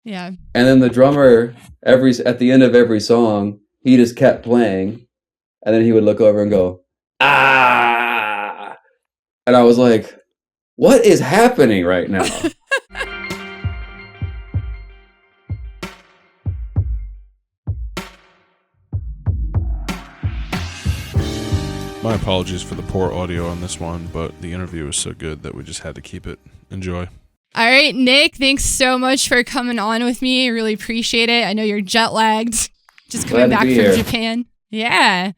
Yeah. And then the drummer, at the end of every song, he just kept playing. And then he would look over and go, ah. And I was like, what is happening right now? My apologies for the poor audio on this one, but the interview was so good that we just had to keep it. Enjoy. All right, Nick, thanks so much for coming on with me. I really appreciate it. I know you're jet lagged, just coming back from Japan. Yeah.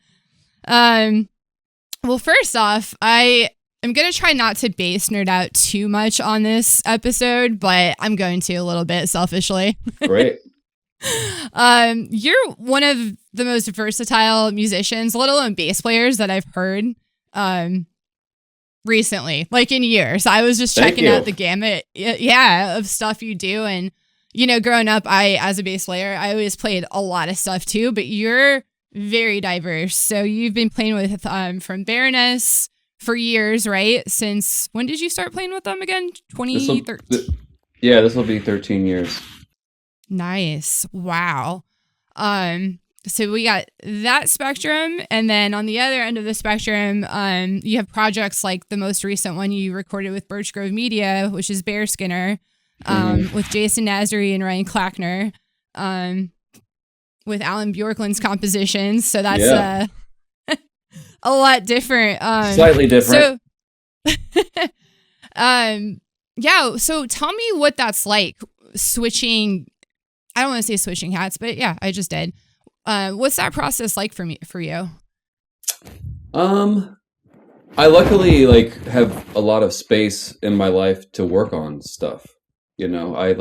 Well, first off, I am going to try not to bass nerd out too much on this episode, but I'm going to a little bit selfishly. Great. You're one of the most versatile musicians, let alone bass players, that I've heard recently, like in years. I was just checking out the gamut of stuff you do. And, you know, growing up, as a bass player, I always played a lot of stuff too, but you're very diverse. So you've been playing with from Baroness for years, right? Since when did you start playing with them again? 2013? Yeah, this will be 13 years. Nice. Wow. So we got that spectrum, and then on the other end of the spectrum, you have projects like the most recent one you recorded with Birch Grove Media, which is Bear Skinner, with Jason Nazary and Ryan Clackner, with Alan Bjorklund's compositions. So that's a lot different. Slightly different. So, so tell me what that's like switching. I don't want to say switching hats, but yeah, I just did. What's that process like for you? I luckily have a lot of space in my life to work on stuff. You know, I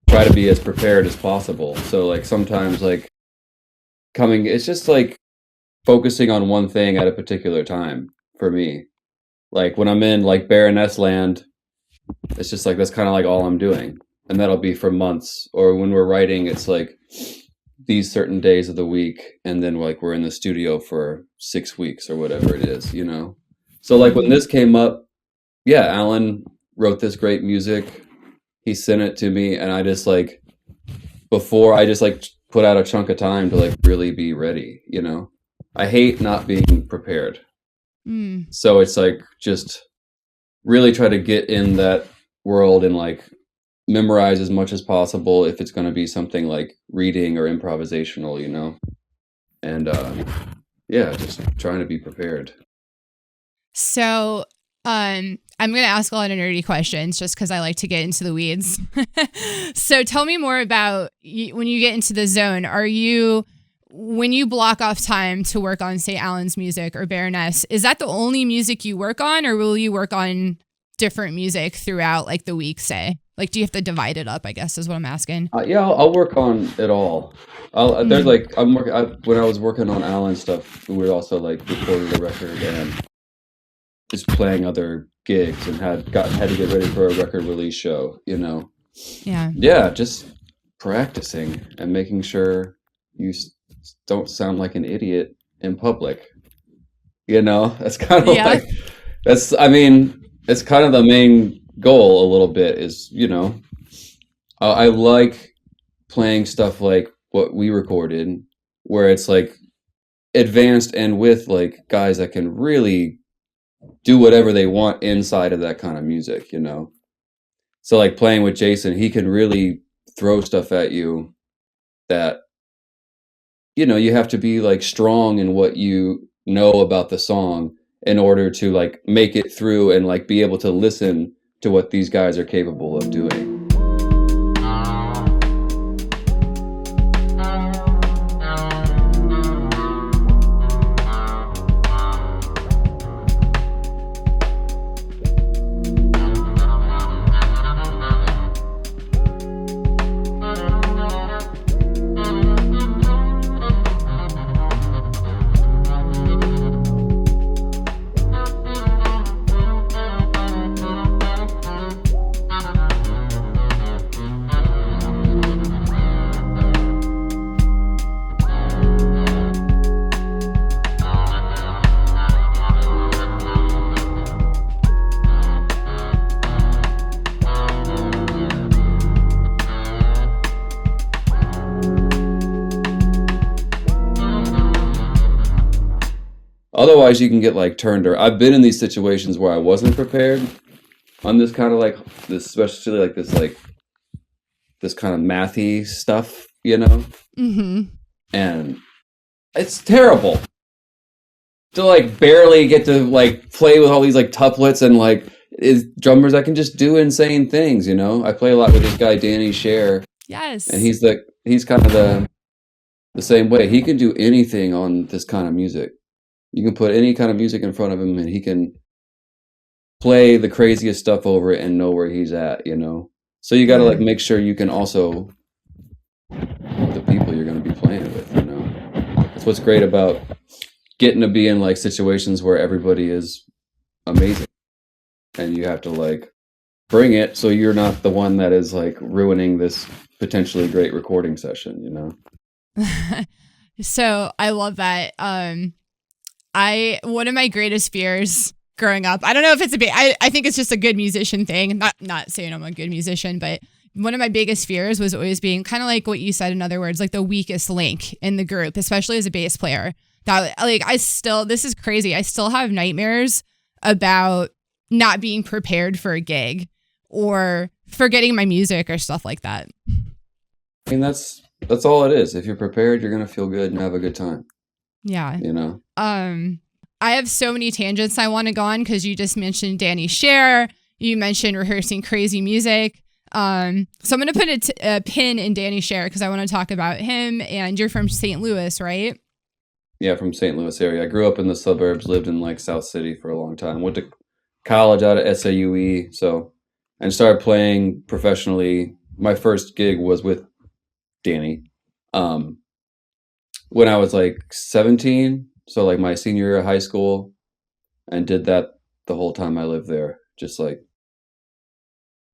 try to be as prepared as possible. So sometimes it's just focusing on one thing at a particular time for me. Like when I'm in Baroness land, it's just that's kind of all I'm doing. And that'll be for months. Or when we're writing, it's these certain days of the week. And then we're in the studio for 6 weeks or whatever it is, you know? So when this came up, yeah, Alan wrote this great music. He sent it to me. And I just before I just put out a chunk of time to really be ready, you know? I hate not being prepared. So it's just really try to get in that world and memorize as much as possible if it's going to be something like reading or improvisational, you know? And just trying to be prepared. So I'm going to ask a lot of nerdy questions just because I like to get into the weeds. So tell me more about when you get into the zone. When you block off time to work on, say, Alan's music or Baroness, is that the only music you work on, or will you work on different music throughout the week, say? Do you have to divide it up, I guess is what I'm asking. Yeah, I'll work on it all. There's when I was working on Alan stuff, we were also recording a record and just playing other gigs and had to get ready for a record release show, you know? Yeah, just practicing and making sure you don't sound like an idiot in public. You know, that's kind of it's kind of the main goal a little bit is, you know, I like playing stuff like what we recorded where it's advanced and with guys that can really do whatever they want inside of that kind of music, you know? So playing with Jason, he can really throw stuff at you that, you know, you have to be strong in what you know about the song in order to make it through and be able to listen to what these guys are capable of doing. Otherwise, you can get like turned. Or I've been in these situations where I wasn't prepared on this kind of like this, especially like this kind of mathy stuff, you know. Mm-hmm. And it's terrible to like barely get to like play with all these like tuplets and like drummers that can just do insane things, you know. I play a lot with this guy Danny Scher, Yes. and he's kind of the same way. He can do anything on this kind of music. You can put any kind of music in front of him, and he can play the craziest stuff over it and know where he's at, you know. So you got to like make sure you can also the people you're going to be playing with, you know. That's what's great about getting to be in like situations where everybody is amazing, and you have to like bring it so you're not the one that is like ruining this potentially great recording session, you know. So I love that. One of my greatest fears growing up, I don't know if it's I think it's just a good musician thing. Not saying I'm a good musician, but one of my biggest fears was always being kind of like what you said, in other words, like the weakest link in the group, especially as a bass player. That like this is crazy. I still have nightmares about not being prepared for a gig or forgetting my music or stuff like that. I mean, that's all it is. If you're prepared, you're going to feel good and have a good time. Yeah. You know? I have so many tangents I want to go on because you just mentioned Danny Scher. You mentioned rehearsing crazy music. So I'm going to put a pin in Danny Scher because I want to talk about him. And you're from St. Louis, right? Yeah, from St. Louis area. I grew up in the suburbs, lived in like South City for a long time. Went to college out of SAUE, and started playing professionally. My first gig was with Danny when I was like 17, so like my senior year of high school, and did that the whole time I lived there, just like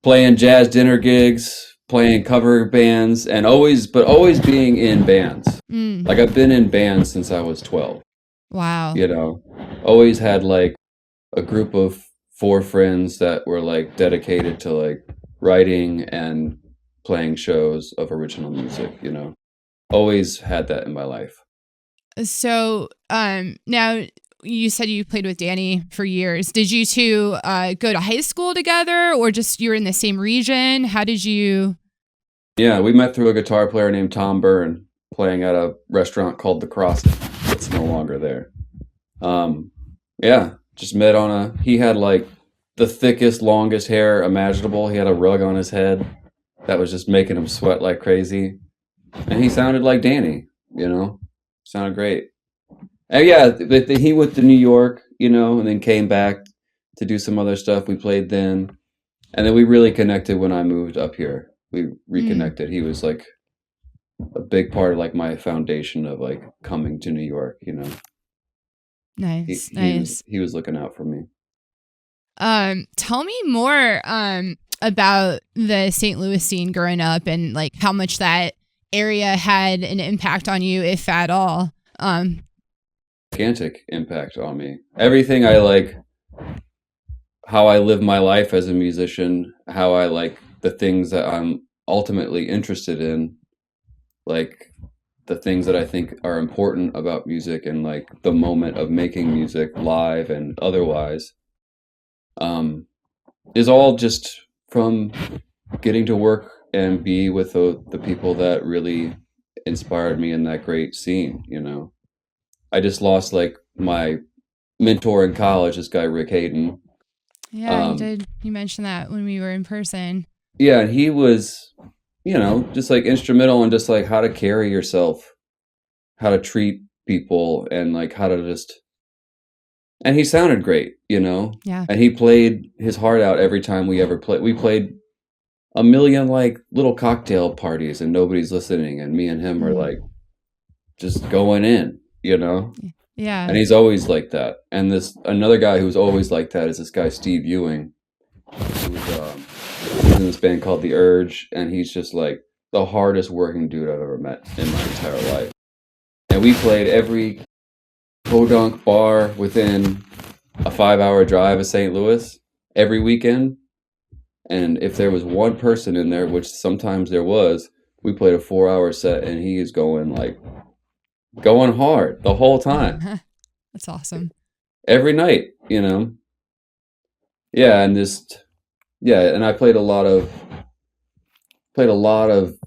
playing jazz dinner gigs, playing cover bands, and always being in bands. Like I've been in bands since I was 12. Wow. You know, always had like a group of 4 friends that were like dedicated to like writing and playing shows of original music, you know. Always had that in my life. So now you said you played with Danny for years. Did you two go to high school together, or just you were in the same region? How did you? Yeah, we met through a guitar player named Tom Byrne playing at a restaurant called The Crossing. It's no longer there. Yeah, just met on he had like the thickest, longest hair imaginable. He had a rug on his head that was just making him sweat like crazy. And he sounded like Danny, you know, sounded great. And yeah, he went to New York, you know, and then came back to do some other stuff. We played then. And then we really connected when I moved up here. We reconnected. He was like a big part of like my foundation of like coming to New York, you know. Nice. He was looking out for me. Tell me more about the St. Louis scene growing up and like how much that area had an impact on you, if at all. Gigantic impact on me. Everything I like, how I live my life as a musician, how I like the things that I'm ultimately interested in, like the things that I think are important about music and like the moment of making music live and otherwise, is all just from getting to work and be with the people that really inspired me in that great scene, you know. I just lost like my mentor in college, this guy Rick Hayden. Yeah, you did. You mentioned that when we were in person. Yeah, and he was, you know, just like instrumental in just like how to carry yourself, how to treat people, and like how to just. And he sounded great, you know. Yeah. And he played his heart out every time we ever played. We played a million like little cocktail parties and nobody's listening, and me and him are like just going in, you know. Yeah. And he's always like that. And this another guy who's always like that is this guy Steve Ewing, who's in this band called The Urge, and he's just like the hardest working dude I've ever met in my entire life. And we played every podunk bar within a 5-hour drive of St. Louis every weekend. And if there was one person in there, which sometimes there was, we played a 4-hour set and he is going hard the whole time. That's awesome. every night, you know. Yeah, and and I played a lot of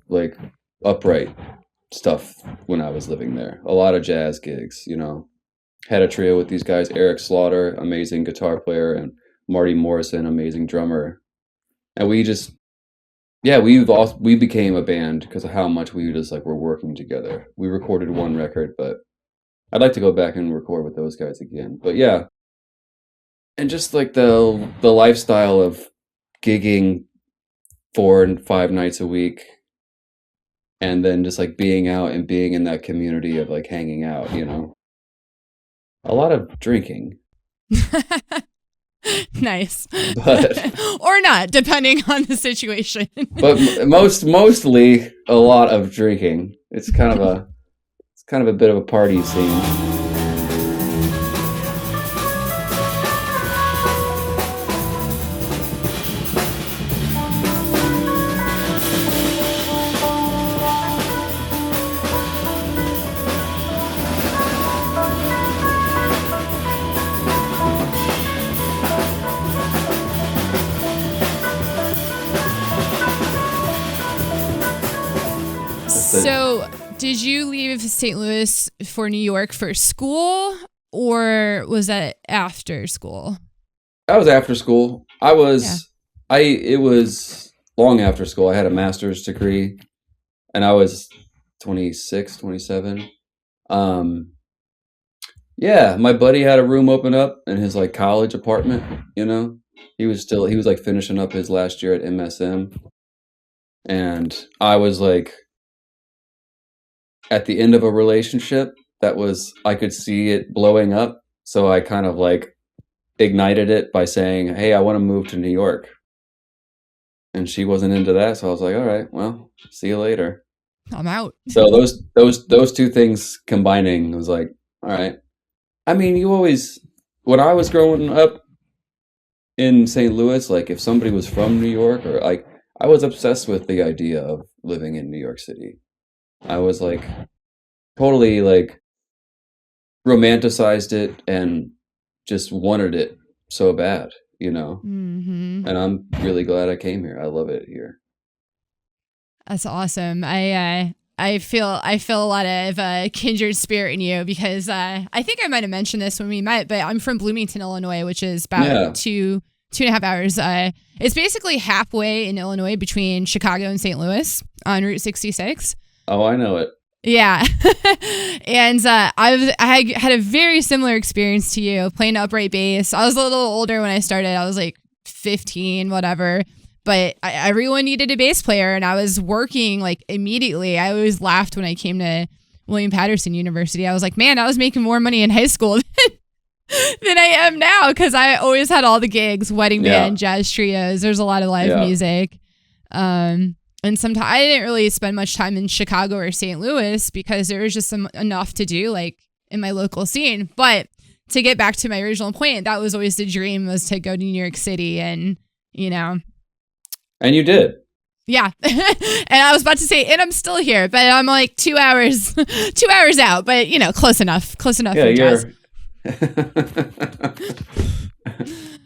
like upright stuff when I was living there. A lot of jazz gigs, you know. Had a trio with these guys, Eric Slaughter, amazing guitar player, and Marty Morrison, amazing drummer. And we became a band because of how much we just like were working together. We recorded one record, but I'd like to go back and record with those guys again. But yeah, and just like the lifestyle of gigging 4 and 5 nights a week, and then just like being out and being in that community of like hanging out, you know. A lot of drinking. Nice. But or not, depending on the situation. But mostly a lot of drinking. It's kind of a bit of a party scene. So, did you leave St. Louis for New York for school, or was that after school? That was after school. It was long after school. I had a master's degree, and I was 26, 27. Yeah, my buddy had a room open up in his like college apartment, you know. He was like finishing up his last year at MSM. And I was like at the end of a relationship I could see it blowing up. So I kind of like ignited it by saying, "Hey, I want to move to New York." And she wasn't into that. So I was like, "All right, well, see you later." I'm out. So those two things combining was like, all right. I mean, when I was growing up in St. Louis, like if somebody was from New York or like, I was obsessed with the idea of living in New York City. I was like totally like romanticized it and just wanted it so bad, you know. Mm-hmm. And I'm really glad I came here. I love it here. That's awesome. I feel a lot of kindred spirit in you because I think I might have mentioned this when we met, but I'm from Bloomington, Illinois, which is about 2.5 hours. It's basically halfway in Illinois between Chicago and St. Louis on Route 66. Oh, I know it. Yeah. And I had a very similar experience to you playing upright bass. I was a little older when I started. I was like 15, whatever. But everyone needed a bass player, and I was working like immediately. I always laughed when I came to William Patterson University. I was like, man, I was making more money in high school than I am now because I always had all the gigs, wedding band, jazz trios. There's a lot of live music. And sometimes I didn't really spend much time in Chicago or St. Louis because there was just enough to do like in my local scene. But to get back to my original point, that was always the dream, was to go to New York City and, you know. And you did. Yeah. And I was about to say, and I'm still here, but I'm like 2 hours out, but you know, close enough. Yeah,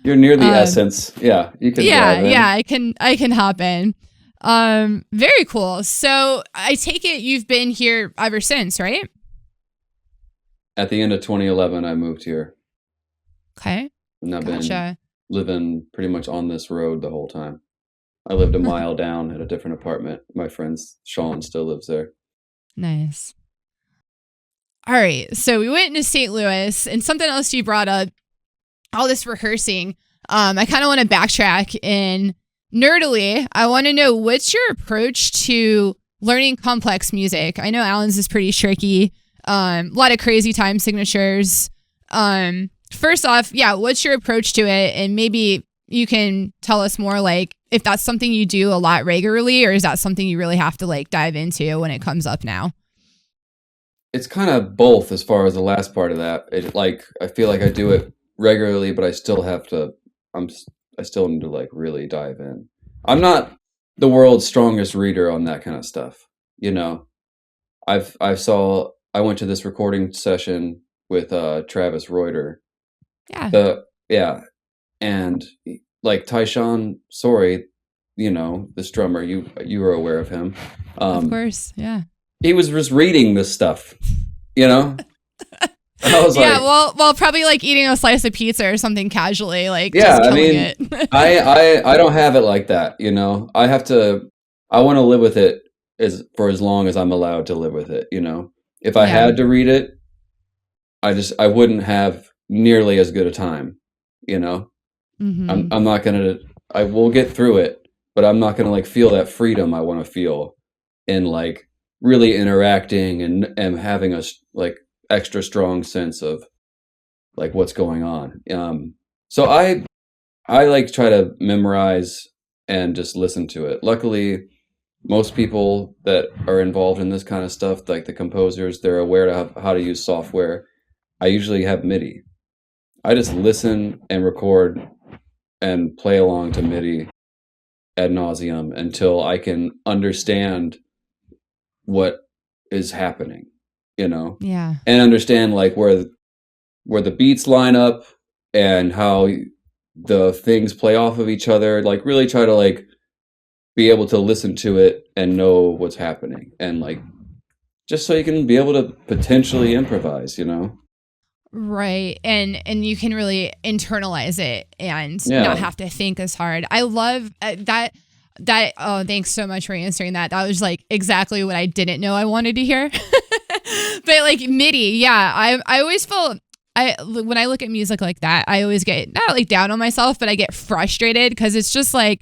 you're near the essence. Yeah. You can drive in. Yeah, I can hop in. Very cool. So I take it you've been here ever since, right? At the end of 2011, I moved here. Okay. And I've been living pretty much on this road the whole time. I lived a mile down at a different apartment. My friend Sean still lives there. Nice. All right. So we went into St. Louis, and something else you brought up, all this rehearsing. I kind of want to backtrack and nerdily, I want to know, what's your approach to learning complex music? I know Alan's is pretty tricky. A lot of crazy time signatures. First off, what's your approach to it? And maybe you can tell us more like if that's something you do a lot regularly, or is that something you really have to like dive into when it comes up now? It's kind of both as far as the last part of that. I feel like I do it regularly, but I still need to like really dive in. I'm not the world's strongest reader on that kind of stuff. You know, I went to this recording session with Travis Reuter. Yeah. And like Tyshawn Sorey, this drummer, you were aware of him. Of course. Yeah. He was just reading this stuff, I was yeah, like, well, probably like eating a slice of pizza or something casually, like yeah, just I killing mean, it. I don't have it like that, I want to live with it for as long as I'm allowed to live with it, If I Yeah. had to read it, I wouldn't have nearly as good a time, Mhm. I'm not gonna, I will get through it, but I'm not gonna like feel that freedom I want to feel in like really interacting and having a like extra strong sense of like what's going on. So I like try to memorize and just listen to it. Luckily, most people that are involved in this kind of stuff, like the composers, they're aware of how to use software. I usually have MIDI. I just listen and record and play along to MIDI ad nauseum until I can understand what is happening, Yeah. and understand like where the beats line up and how the things play off of each other. Like really try to like be able to listen to it and know what's happening, and like just so you can be able to potentially improvise, Right. And you can really internalize it and Yeah. not have to think as hard. I love that oh, thanks so much for answering that. That was like exactly what I didn't know I wanted to hear. But like MIDI, yeah, I always feel when I look at music like that, I always get not like down on myself, but I get frustrated because it's just like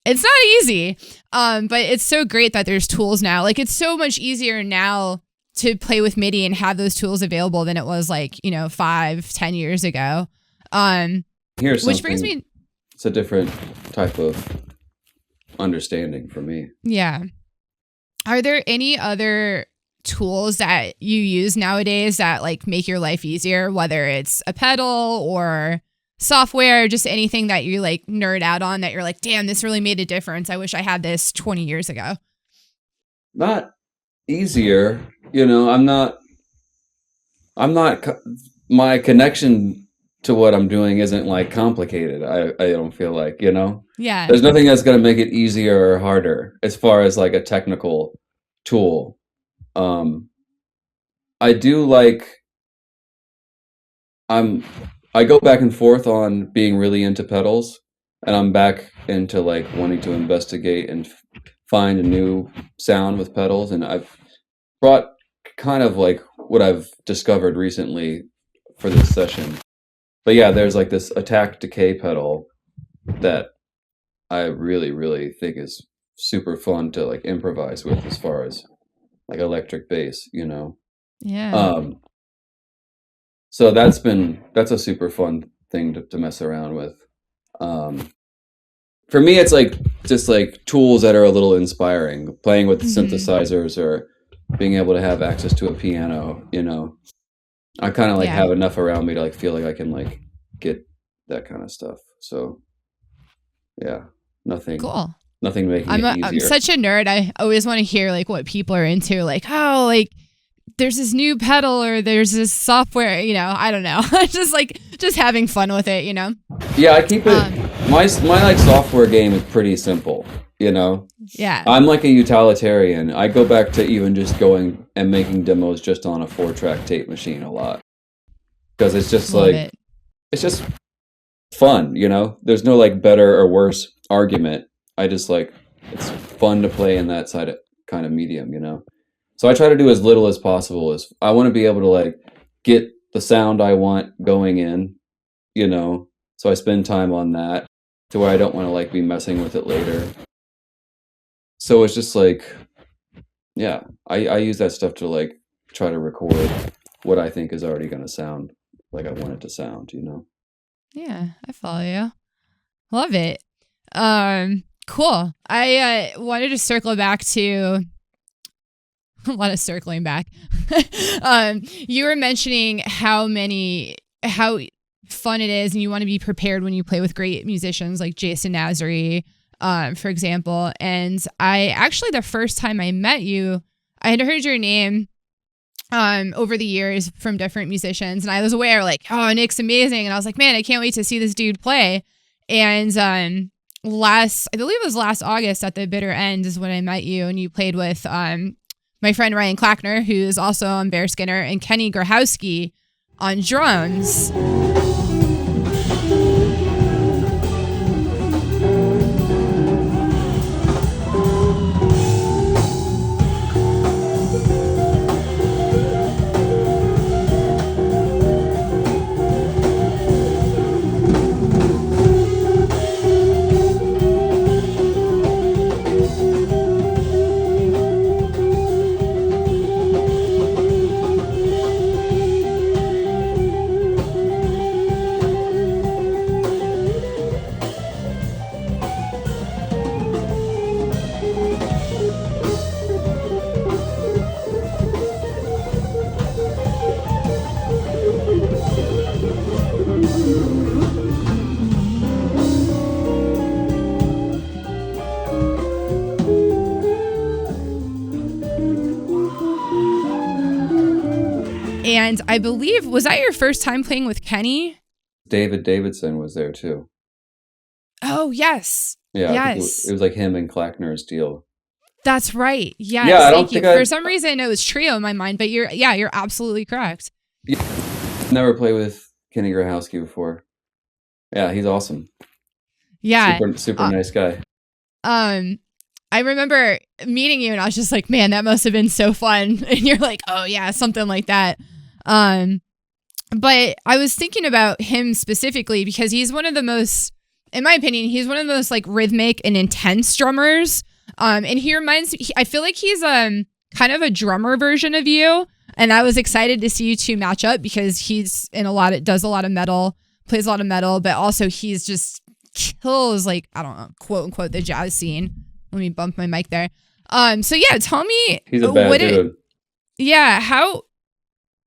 it's not easy. But it's so great that there's tools now. Like it's so much easier now to play with MIDI and have those tools available than it was like, 5-10 years ago. Here's Which brings me, it's a different type of understanding for me. yeah. Are there any other tools that you use nowadays that like make your life easier, whether it's a pedal or software, just anything that you like nerd out on that you're like, damn, this really made a difference. I wish I had this 20 years ago. Not easier, I'm not my connection to what I'm doing isn't like complicated. I don't feel like, Yeah. there's nothing that's going to make it easier or harder as far as like a technical tool. I do like, I go back and forth on being really into pedals, and I'm back into like wanting to investigate and find a new sound with pedals. And I've brought kind of like what I've discovered recently for this session. But yeah, there's like this attack decay pedal that I really, really think is super fun to like improvise with as far as like electric bass, Yeah. So that's a super fun thing to mess around with. For me, it's like just like tools that are a little inspiring, playing with synthesizers or being able to have access to a piano, I kind of like have enough around me to like feel like I can like get that kind of stuff. So yeah, nothing making it easier. I'm such a nerd. I always want to hear like what people are into, like, oh, like there's this new pedal or there's this software, I don't know. just having fun with it, Yeah, I keep it, my like software game is pretty simple, Yeah. I'm like a utilitarian. I go back to even just going and making demos just on a 4-track tape machine a lot. Because it's just it's just fun, There's no like better or worse argument. I just like, it's fun to play in that kind of medium, So I try to do as little as possible. As I want to be able to like get the sound I want going in, so I spend time on that to where I don't want to like be messing with it later. So it's just like, yeah, I use that stuff to like try to record what I think is already going to sound like I want it to sound, Yeah, I follow you. Love it. Cool. I wanted to circle back to a lot of circling back. You were mentioning how fun it is and you want to be prepared when you play with great musicians like Jason Nazary, for example. And I actually, the first time I met you, I had heard your name over the years from different musicians. And I was aware like, oh, Nick's amazing. And I was like, man, I can't wait to see this dude play. And I believe it was last August at the Bitter End is when I met you, and you played with my friend Ryan Clackner, who is also on Bear Skinner, and Kenny Grahowski on drums. And I believe, was that your first time playing with Kenny? David Davidson was there too. Oh, yes. Yeah, yes. It was like him and Clackner's deal. That's right. Yes. Yeah, thank you. For some reason, it was trio in my mind, but you're absolutely correct. Yeah, never played with Kenny Grahowski before. Yeah, he's awesome. Yeah. Super nice guy. I remember meeting you and I was just like, man, that must have been so fun. And you're like, oh yeah, something like that. But I was thinking about him specifically because he's one of the most, in my opinion, he's one of the most like rhythmic and intense drummers. And he reminds me, I feel like he's kind of a drummer version of you. And I was excited to see you two match up because he's does a lot of metal, plays a lot of metal, but also he's just kills like, I don't know, quote unquote, the jazz scene. Let me bump my mic there. So yeah, tell me. He's a bad dude.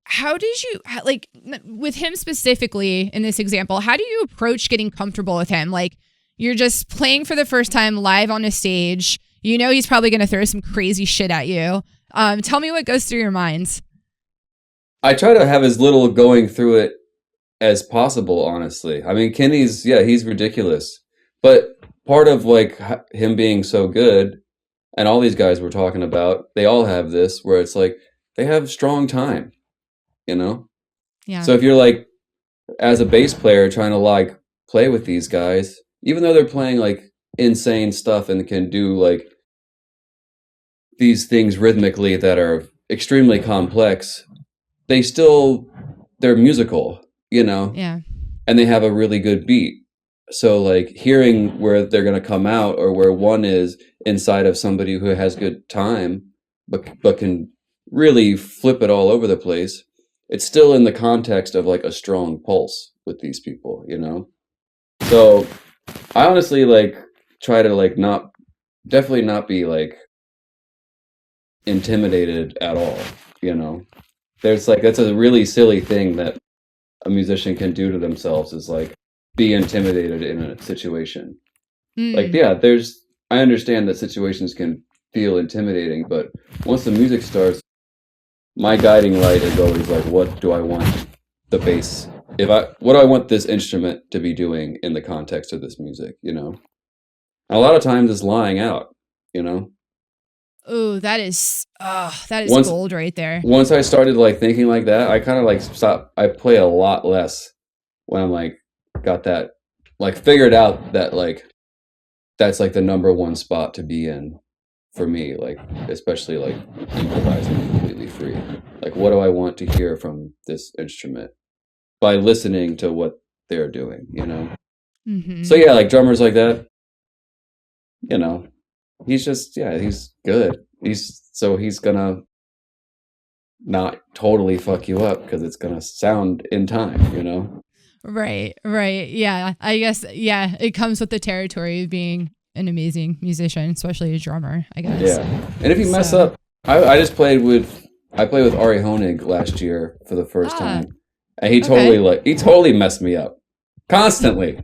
How did you, like, with him specifically in this example, how do you approach getting comfortable with him? Like, you're just playing for the first time live on a stage. You know he's probably going to throw some crazy shit at you. Tell me what goes through your minds. I try to have as little going through it as possible, honestly. I mean, Kenny's, he's ridiculous. But part of, like, him being so good, and all these guys we're talking about, they all have this, where it's like, they have strong time. You know? Yeah. So if you're like, as a bass player trying to like play with these guys, even though they're playing like insane stuff and can do like these things rhythmically that are extremely complex, they're musical, you know? Yeah. And they have a really good beat. So like hearing where they're going to come out or where one is inside of somebody who has good time, but can really flip it all over the place. It's still in the context of like a strong pulse with these people, you know? So I honestly like try to like definitely not be like intimidated at all, you know? There's like, that's a really silly thing that a musician can do to themselves is like be intimidated in a situation. Like, yeah, I understand that situations can feel intimidating, but once the music starts, my guiding light is always like, what do I want the bass? What do I want this instrument to be doing in the context of this music, you know? And a lot of times it's lying out, you know? Oh, that is gold right there. Once I started like thinking like that, I kind of like stopped. I play a lot less when I'm like, got that, like figured out that like, that's like the number one spot to be in. For me, like, especially like improvising completely free. Like, what do I want to hear from this instrument by listening to what they're doing, you know? Mm-hmm. So yeah, like drummers like that, you know, he's just, he's good. He's gonna not totally fuck you up because it's gonna sound in time, you know? Right. Yeah, I guess, it comes with the territory of being an amazing musician, especially a drummer, I guess. Yeah, and if you mess up, I played with Ari Honig last year for the first time, and he totally messed me up constantly.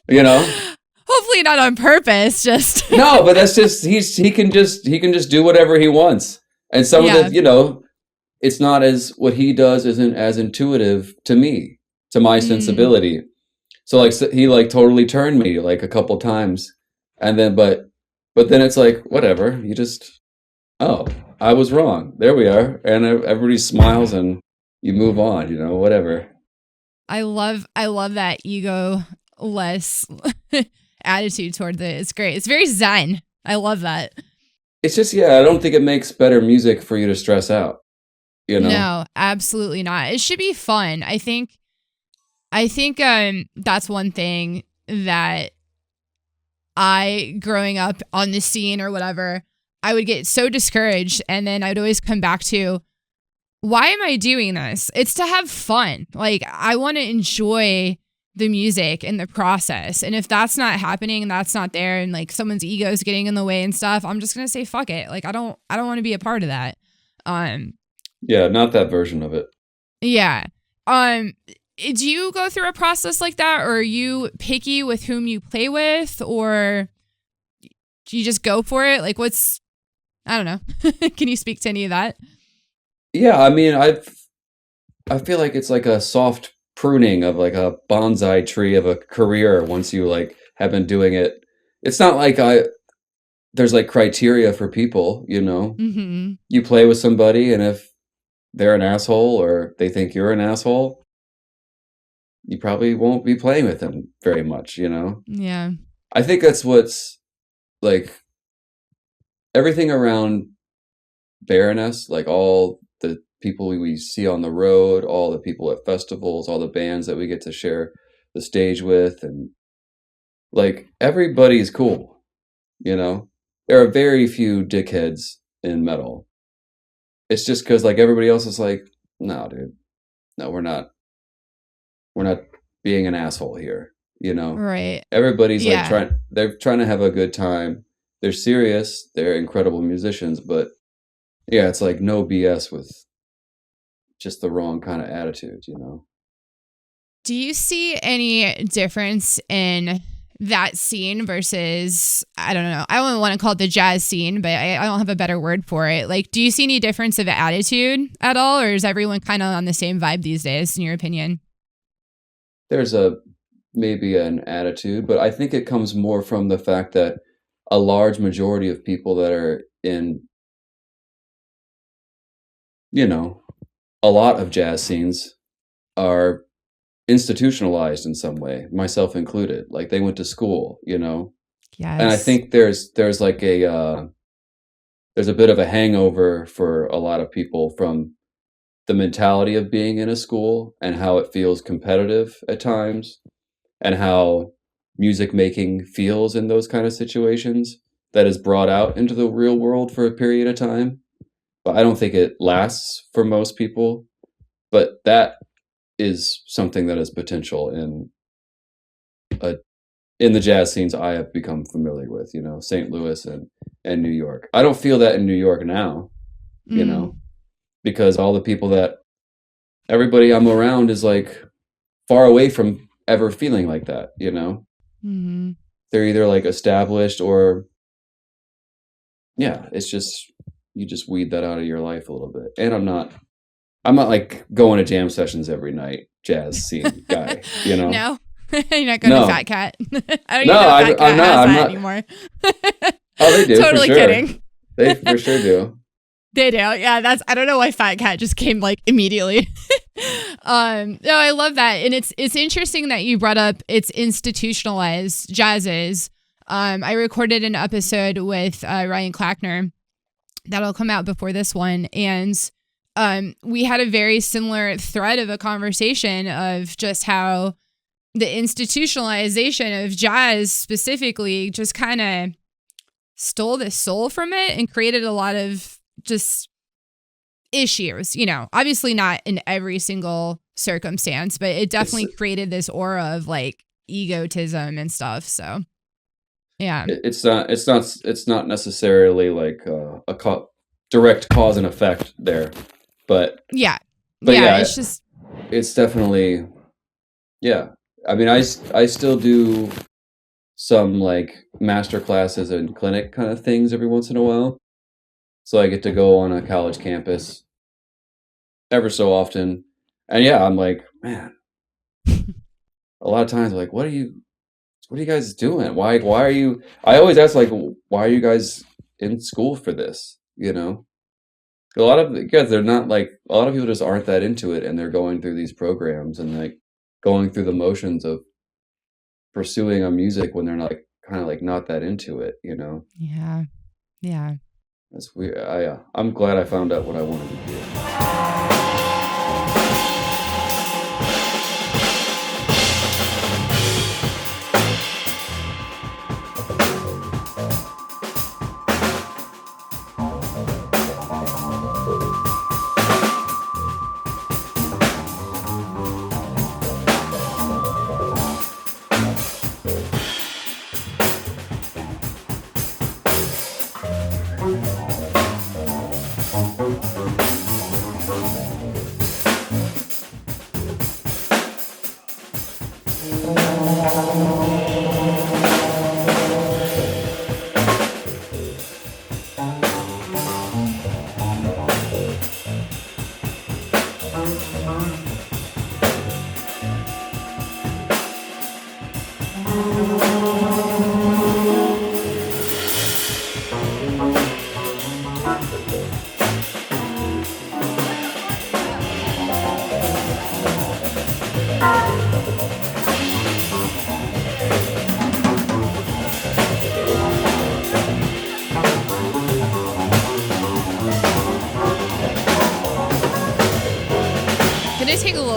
You know, hopefully not on purpose, just no, but that's just he can just do whatever he wants, and some of the, you know, it's not as what he does isn't as intuitive to me, to my sensibility. So like he like totally turned me like a couple times, and then but then it's like whatever. You just I was wrong. There we are, and everybody smiles and you move on. Whatever. I love that ego less attitude toward it. It's great. It's very zen. I love that. It's just I don't think it makes better music for you to stress out. No, absolutely not. It should be fun. I think that's one thing that growing up on the scene or whatever, I would get so discouraged, and then I'd always come back to, why am I doing this? It's to have fun. Like, I want to enjoy the music and the process. And if that's not happening and that's not there, and like someone's ego is getting in the way and stuff, I'm just going to say, fuck it. Like, I don't want to be a part of that. Yeah, not that version of it. Yeah. Do you go through a process like that, or are you picky with whom you play with, or do you just go for it? Like, I don't know. Can you speak to any of that? Yeah, I mean, I feel like it's like a soft pruning of like a bonsai tree of a career once you like have been doing it. It's not like there's like criteria for people, Mm-hmm. You play with somebody, and if they're an asshole or they think you're an asshole, you probably won't be playing with them very much, Yeah. I think that's what's like everything around Baroness, like all the people we see on the road, all the people at festivals, all the bands that we get to share the stage with, and like everybody's cool, There are very few dickheads in metal. It's just because like everybody else is like, no, dude, no, we're not being an asshole here, Right. Everybody's like they're trying to have a good time. They're serious. They're incredible musicians, but it's like no BS with just the wrong kind of attitude, Do you see any difference in that scene versus, I don't know, I don't want to call it the jazz scene, but I don't have a better word for it. Like, do you see any difference of attitude at all, or is everyone kind of on the same vibe these days, in your opinion? There's maybe an attitude, but I think it comes more from the fact that a large majority of people that are in, a lot of jazz scenes are institutionalized in some way, myself included. Like they went to school, Yes. And I think there's like there's a bit of a hangover for a lot of people from the mentality of being in a school and how it feels competitive at times, and how music making feels in those kind of situations that is brought out into the real world for a period of time. But I don't think it lasts for most people. But that is something that is potential in the jazz scenes I have become familiar with, St. Louis and New York. I don't feel that in New York now, because all the people everybody I'm around is like far away from ever feeling like that, Mm-hmm. They're either like established or it's just, you just weed that out of your life a little bit. And I'm not like going to jam sessions every night, jazz scene guy, No, you're not going to Fat Cat. I don't No, even know Fat Cat I'm has that not anymore. Oh, they do. Totally for sure. kidding. They for sure do. They do. Yeah, I don't know why Fat Cat just came like immediately. No, I love that. And it's interesting that you brought up it's institutionalized jazzes. I recorded an episode with Ryan Clackner that'll come out before this one. And we had a very similar thread of a conversation of just how the institutionalization of jazz specifically just kind of stole the soul from it and created a lot of just issues, obviously not in every single circumstance, but it definitely created this aura of like egotism and stuff. So yeah, it's not necessarily like a direct cause and effect there, but yeah, it's definitely, I mean, I still do some like master classes and clinic kind of things every once in a while. So I get to go on a college campus ever so often. And yeah, I'm like, man, a lot of times like, what are you guys doing? Why are you, I always ask like, why are you guys in school for this? You know, a lot of guys, they're not like, a lot of people just aren't that into it, and they're going through these programs and like going through the motions of pursuing a music when they're not like, kind of like not that into it, you know? Yeah. Yeah. That's weird. I'm glad I found out what I wanted to do.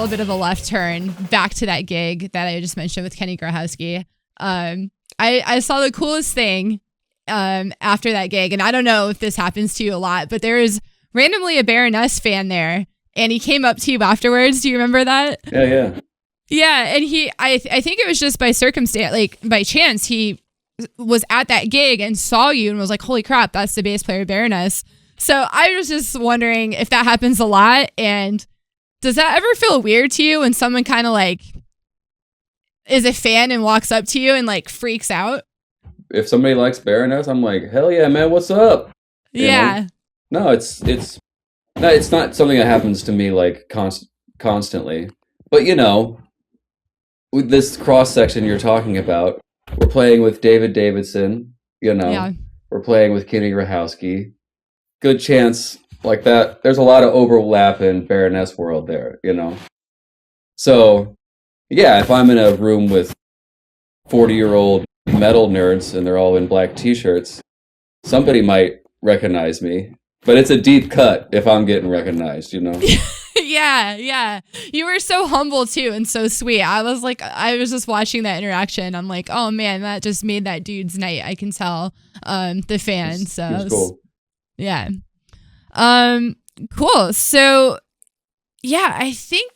Bit of a left turn back to that gig that I just mentioned with Kenny Grahowski. I saw the coolest thing after that gig, and I don't know if this happens to you a lot, but there was randomly a Baroness fan there, and he came up to you afterwards. Do you remember that? Yeah, and I think it was just by circumstance, like by chance, he was at that gig and saw you and was like, holy crap, that's the bass player Baroness. So I was just wondering if that happens a lot, and does that ever feel weird to you when someone kind of like is a fan and walks up to you and like freaks out? If somebody likes Baroness, I'm like, hell yeah, man, what's up? Yeah. No, it's not something that happens to me like constantly. But you know, with this cross section you're talking about, we're playing with David Davidson. You know, we're playing with Kenny Grahowski. Good chance. Like that, there's a lot of overlap in Baroness world there, you know? So, yeah, if I'm in a room with 40-year-old metal nerds and they're all in black t-shirts, somebody might recognize me. But it's a deep cut if I'm getting recognized, you know? Yeah. You were so humble, too, and so sweet. I was just watching that interaction. I'm like, oh, man, that just made that dude's night. I can tell the fan. It was cool. Yeah. Cool. So yeah, I think,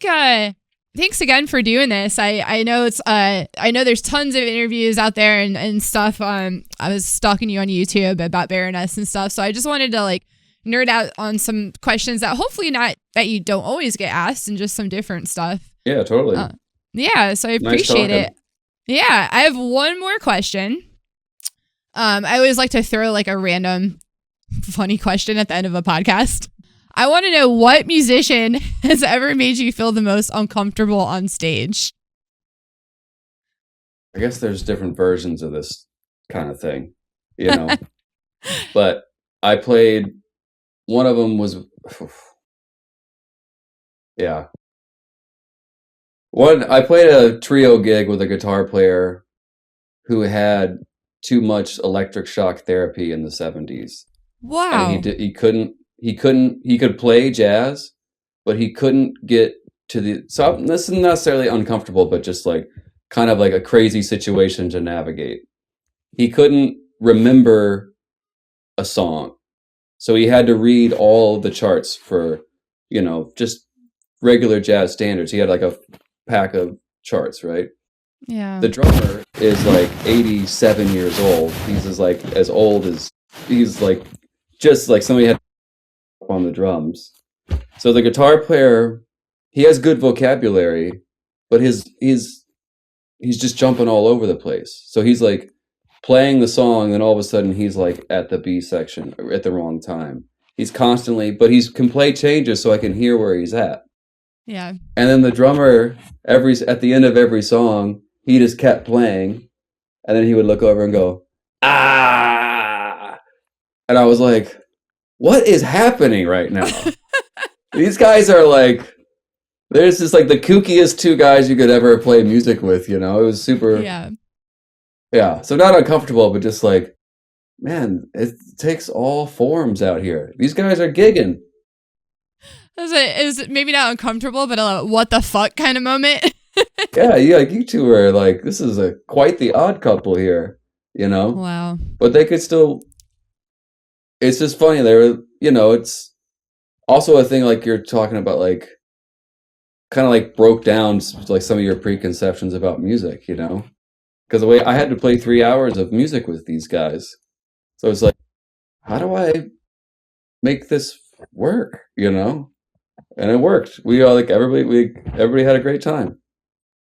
thanks again for doing this. I know it's, I know there's tons of interviews out there and stuff. I was stalking you on YouTube about Baroness and stuff. So I just wanted to like nerd out on some questions that hopefully not that you don't always get asked and just some different stuff. Yeah, totally. Yeah. So I appreciate it. Yeah. I have one more question. I always like to throw like a random funny question at the end of a podcast. I want to know what musician has ever made you feel the most uncomfortable on stage. I guess there's different versions of this kind of thing, you know. But I played, one of them was I played a trio gig with a guitar player who had too much electric shock therapy in the 70s. Wow. And he could play jazz, but he couldn't get to so this isn't necessarily uncomfortable, but just like kind of like a crazy situation to navigate. He couldn't remember a song. So he had to read all the charts for, you know, just regular jazz standards. He had like a pack of charts, right? Yeah. The drummer is like 87 years old. He's as old as, he's like, just like somebody had on the drums. So the guitar player, he has good vocabulary, but he's just jumping all over the place. So he's like playing the song, and all of a sudden he's like at the B section at the wrong time. He's constantly, but he can play changes so I can hear where he's at. Yeah. And then the drummer, at the end of every song, he just kept playing, and then he would look over and go, ah, and I was like, what is happening right now? These guys are like, there's just like the kookiest two guys you could ever play music with, you know? It was super, yeah. So not uncomfortable, but just like, man, it takes all forms out here. These guys are gigging. It was maybe not uncomfortable, but a what the fuck kind of moment. Yeah, like you two are like, this is quite the odd couple here, you know? Wow. But they could still, it's just funny. They were, you know, it's also a thing like you're talking about, like, kind of like broke down like some of your preconceptions about music, you know? Because the way I had to play 3 hours of music with these guys. So it's like, how do I make this work, you know? And it worked. We all like everybody had a great time.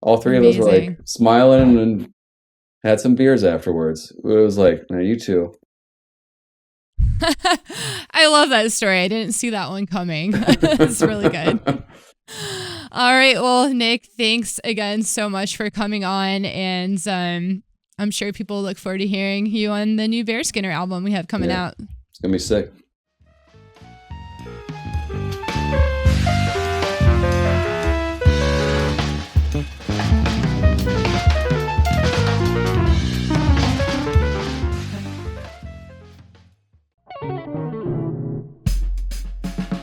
All three of us were like smiling and had some beers afterwards. It was like, no, you two. I love that story. I didn't see that one coming. It's really good. All right. Well, Nick, thanks again so much for coming on. And I'm sure people look forward to hearing you on the new Bear Skinner album we have coming out. It's going to be sick.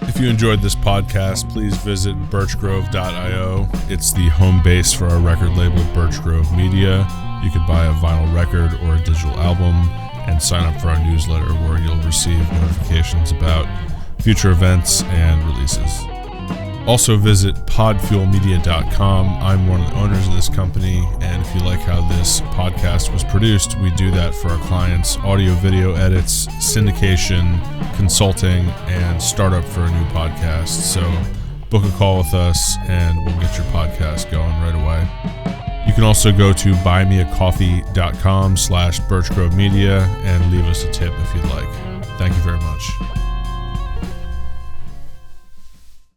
If you enjoyed this podcast, please visit birchgrove.io. It's the home base for our record label, Birch Grove Media. You could buy a vinyl record or a digital album and sign up for our newsletter where you'll receive notifications about future events and releases. Also visit podfuelmedia.com. I'm one of the owners of this company, and if you like how this podcast was produced, we do that for our clients: audio, video edits, syndication, consulting, and startup for a new podcast. So book a call with us and we'll get your podcast going right away. You can also go to buymeacoffee.com/Birch Grove Media and leave us a tip if you'd like. Thank you very much.